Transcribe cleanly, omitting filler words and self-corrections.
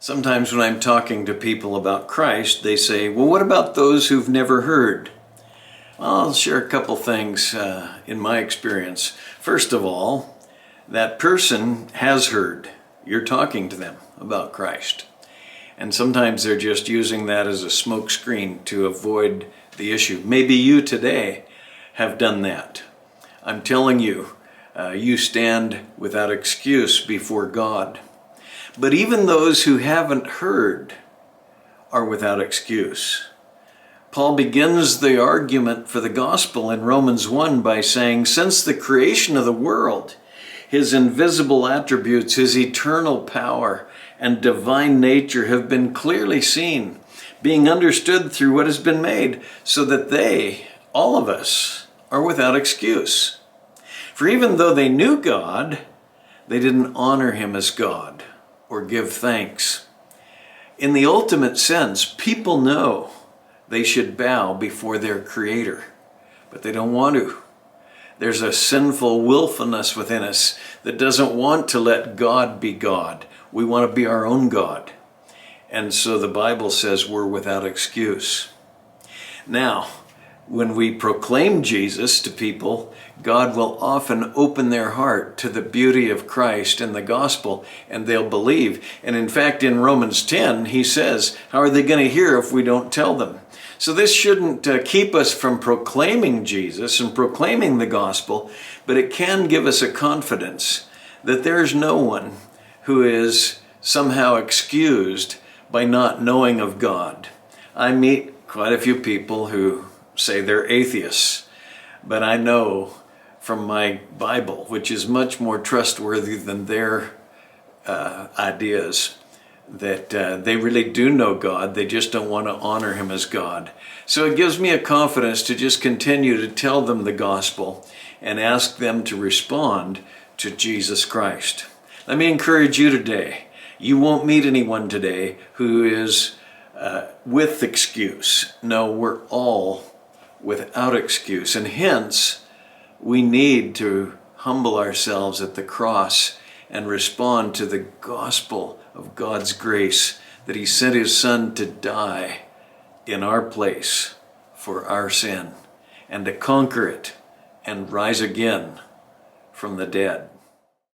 Sometimes when I'm talking to people about Christ, they say, well, what about those who've never heard? Well, I'll share a couple things in my experience. First of all, that person has heard. You're talking to them about Christ. And sometimes they're just using that as a smoke screen to avoid the issue. Maybe you today have done that. I'm telling you, you stand without excuse before God. But even those who haven't heard are without excuse. Paul begins the argument for the gospel in Romans 1 by saying, since the creation of the world, his invisible attributes, his eternal power and divine nature have been clearly seen, being understood through what has been made, so that they, all of us, are without excuse. For even though they knew God, they didn't honor him as God or give thanks. In the ultimate sense, people know they should bow before their Creator, but they don't want to. There's a sinful willfulness within us that doesn't want to let God be God. We want to be our own God. And so the Bible says we're without excuse. Now, when we proclaim Jesus to people, God will often open their heart to the beauty of Christ and the gospel, and they'll believe. And in fact, in Romans 10, he says, how are they going to hear if we don't tell them? So this shouldn't keep us from proclaiming Jesus and proclaiming the gospel, but it can give us a confidence that there's no one who is somehow excused by not knowing of God. I meet quite a few people who say they're atheists, but I know from my Bible, which is much more trustworthy than their ideas, that they really do know God. They just don't want to honor him as God. So it gives me a confidence to just continue to tell them the gospel and ask them to respond to Jesus Christ. Let me encourage you today. You won't meet anyone today who is with excuse. No, we're all without excuse, and hence we need to humble ourselves at the cross and respond to the gospel of God's grace, that he sent his Son to die in our place for our sin and to conquer it and rise again from the dead.